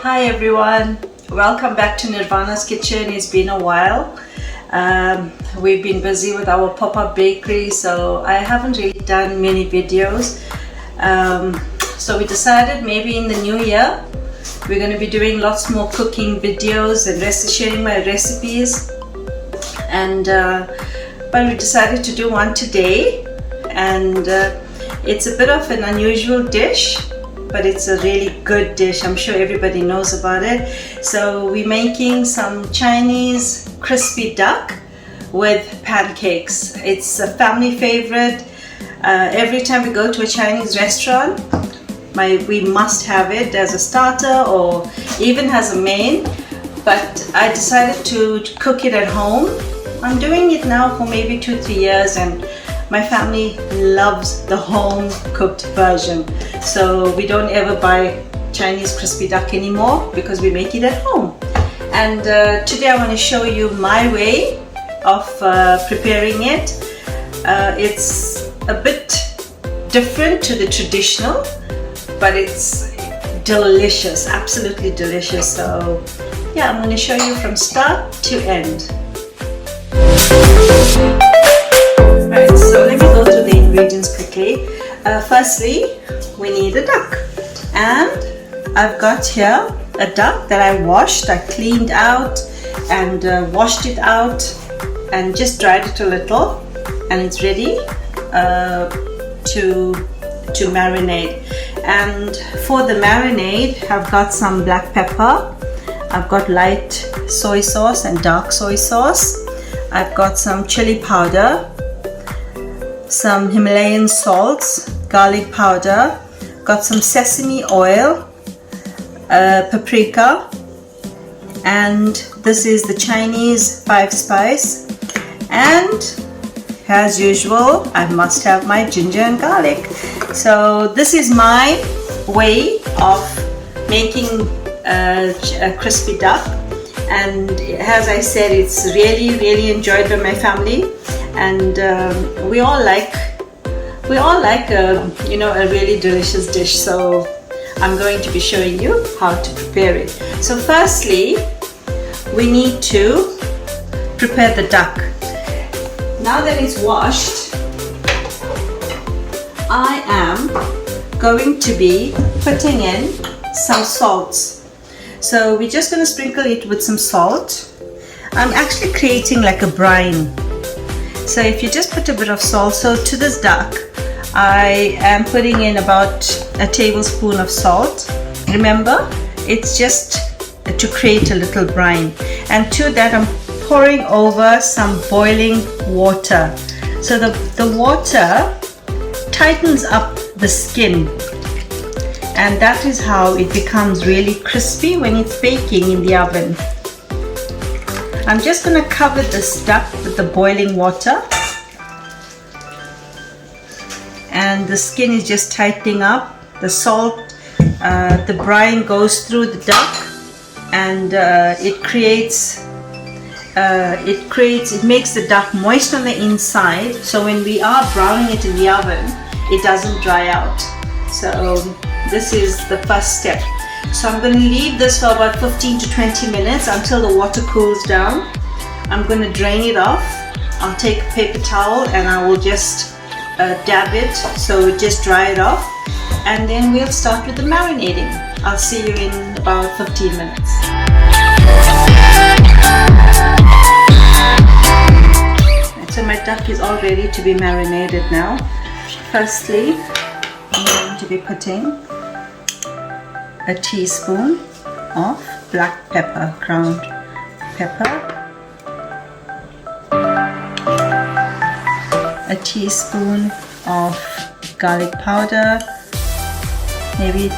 Hi everyone, welcome back to Nirvana's kitchen. It's been a while. We've been busy with our pop-up bakery, so I haven't really done many videos. So we decided maybe in the new year we're going to be doing lots more cooking videos and sharing my recipes. And but we decided to do one today, and it's a bit of an unusual dish, but it's a really good dish. I'm sure everybody knows about it. So we're making some Chinese crispy duck with pancakes. It's a family favorite. Every time we go to a Chinese restaurant, we must have it as a starter or even as a main. But I decided to cook it at home. I'm doing it now for maybe 2-3 years, and my family loves the home cooked version. So we don't ever buy Chinese crispy duck anymore because we make it at home. And today I want to show you my way of preparing it. It's a bit different to the traditional, but it's delicious, absolutely delicious. So yeah, I'm going to show you from start to end. Right, so let me go through the ingredients quickly. Firstly, we need a duck, and I've got here a duck that I washed. I cleaned out and washed it out and just dried it a little, and it's ready to marinate. And for the marinade, I've got some black pepper, I've got light soy sauce and dark soy sauce, I've got some chili powder, some Himalayan salts, garlic powder, got some sesame oil, paprika, and this is the Chinese 5 spice. And as usual, I must have my ginger and garlic. So this is my way of making a crispy duck, and as I said, it's really enjoyed by my family, and we all like you know, a really delicious dish. So I'm going to be showing you how to prepare it. So firstly, we need to prepare the duck. Now that it's washed, I am going to be putting in some salts. So we're just going to sprinkle it with some salt. I'm actually creating like a brine. So if you just put a bit of salt, so to this duck, I am putting in about a tablespoon of salt. Remember, it's just to create a little brine. And to that, I'm pouring over some boiling water. So the water tightens up the skin, and that is how it becomes really crispy when it's baking in the oven. I'm just going to cover this duck with the boiling water, and the skin is just tightening up. The salt, the brine goes through the duck, and it makes the duck moist on the inside, so when we are browning it in the oven, it doesn't dry out. So this is the first step. So I'm going to leave this for about 15 to 20 minutes until the water cools down. I'm going to drain it off. I'll take a paper towel and I will just dab it, so just dry it off, and then we'll start with the marinating. I'll see you in about 15 minutes. So my duck is all ready to be marinated now. Firstly, I'm going to be putting a teaspoon of black pepper, ground pepper, a teaspoon of garlic powder, maybe a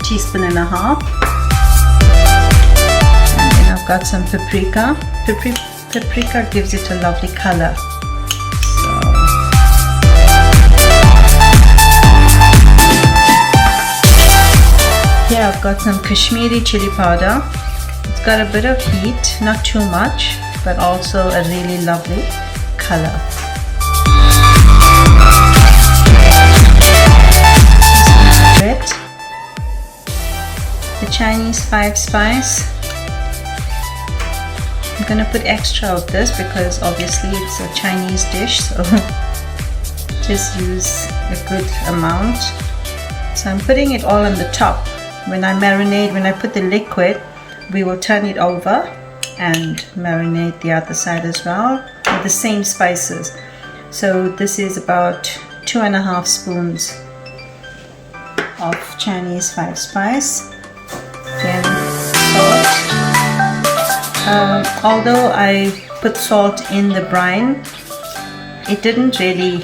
teaspoon and a half, and then I've got some paprika. Paprika gives it a lovely color. Here I've got some Kashmiri chilli powder. It's got a bit of heat, not too much, but also a really lovely color. Chinese 5 spice. I'm gonna put extra of this because obviously it's a Chinese dish, so just use a good amount. So I'm putting it all on the top. When I marinate, when I put the liquid, we will turn it over and marinate the other side as well with the same spices. So this is about 2.5 spoons of Chinese 5 spice. Then salt. Although I put salt in the brine, it didn't really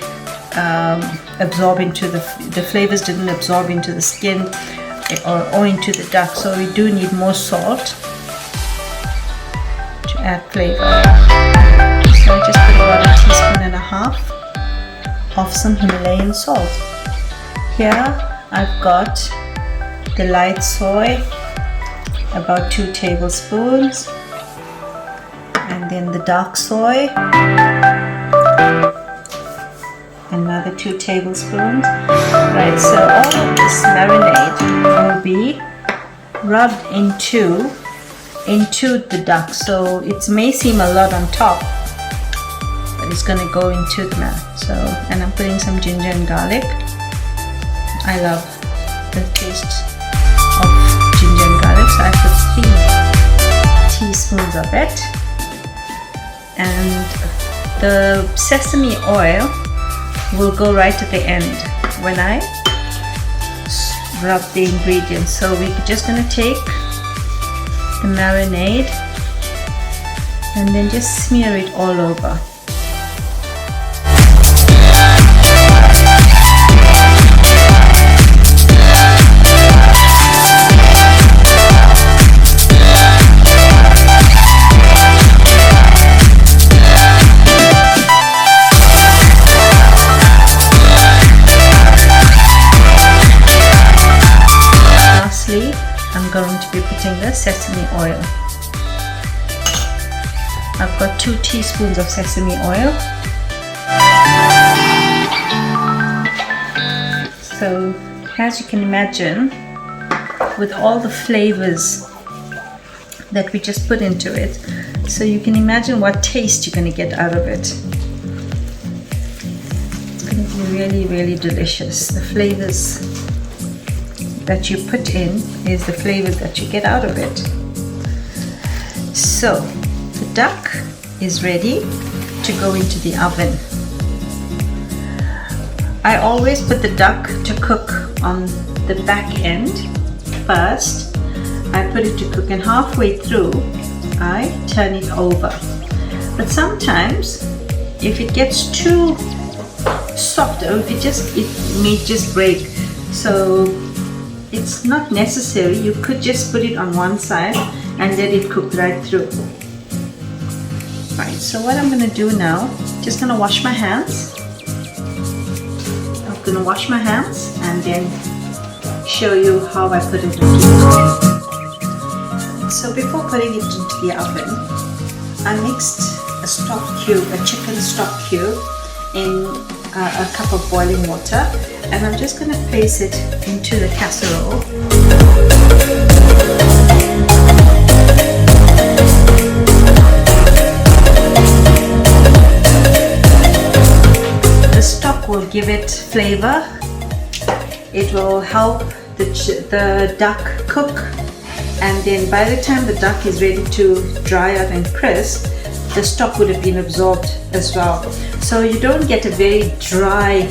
absorb into the flavors didn't absorb into the skin or into the duck, so we do need more salt to add flavor. So I just put about 1.5 teaspoons of some Himalayan salt. Here I've got the light soy, about 2 tablespoons, and then the dark soy, another 2 tablespoons. Right, so all of this marinade will be rubbed into the duck. So it may seem a lot on top, but it's going to go into the mat. So, and I'm putting some ginger and garlic. I love the taste of ginger and garlic, so I put 3 teaspoons of it. And the sesame oil will go right at the end when I rub the ingredients. So we're just going to take the marinade and then just smear it all over. I'm going to be putting the sesame oil. I've got 2 teaspoons of sesame oil. So as you can imagine, with all the flavors that we just put into it, so you can imagine what taste you're going to get out of it. It's going to be really, really delicious. The flavors that you put in is the flavors that you get out of it. So the duck is ready to go into the oven. I always put the duck to cook on the back end first. I put it to cook, and halfway through I turn it over. But sometimes if it gets too soft, or if it may just break, so it's not necessary. You could just put it on one side and let it cook right through. Right, so what I'm going to do now, just going to wash my hands. I'm going to wash my hands and then show you how I put it into the oven. So before putting it into the oven, I mixed a stock cube, a chicken stock cube, in a cup of boiling water, and I'm just going to place it into the casserole. The stock will give it flavor. It will help the duck cook, and then by the time the duck is ready to dry out and crisp, the stock would have been absorbed as well. So you don't get a very dry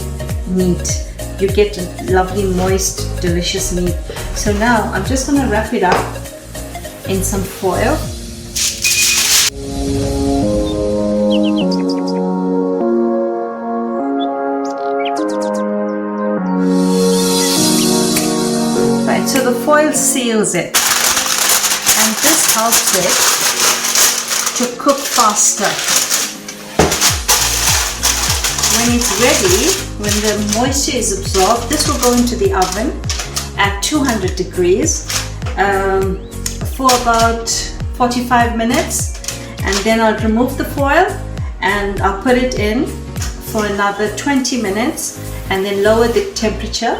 meat, you get a lovely moist delicious meat. So now I'm just going to wrap it up in some foil. Right, so the foil seals it, and this helps it to cook faster. When it's ready, when the moisture is absorbed, this will go into the oven at 200 degrees for about 45 minutes, and then I'll remove the foil and I'll put it in for another 20 minutes and then lower the temperature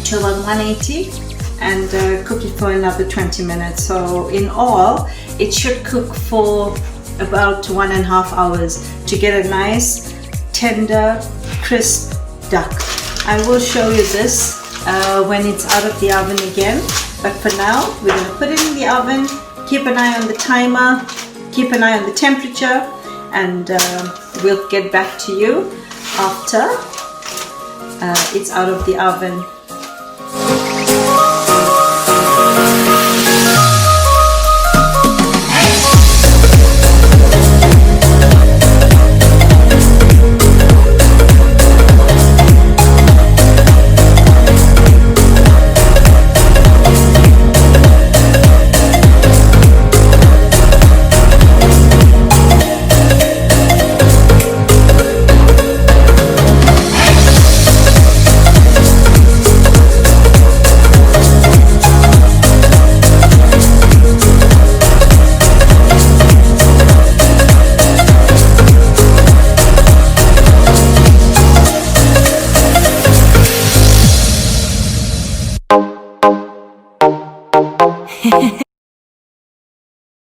to about 180, and cook it for another 20 minutes. So in all, it should cook for about 1.5 hours to get a nice, tender, crisp duck. I will show you this when it's out of the oven again. But for now, we're going to put it in the oven, keep an eye on the timer, keep an eye on the temperature, and we'll get back to you after it's out of the oven.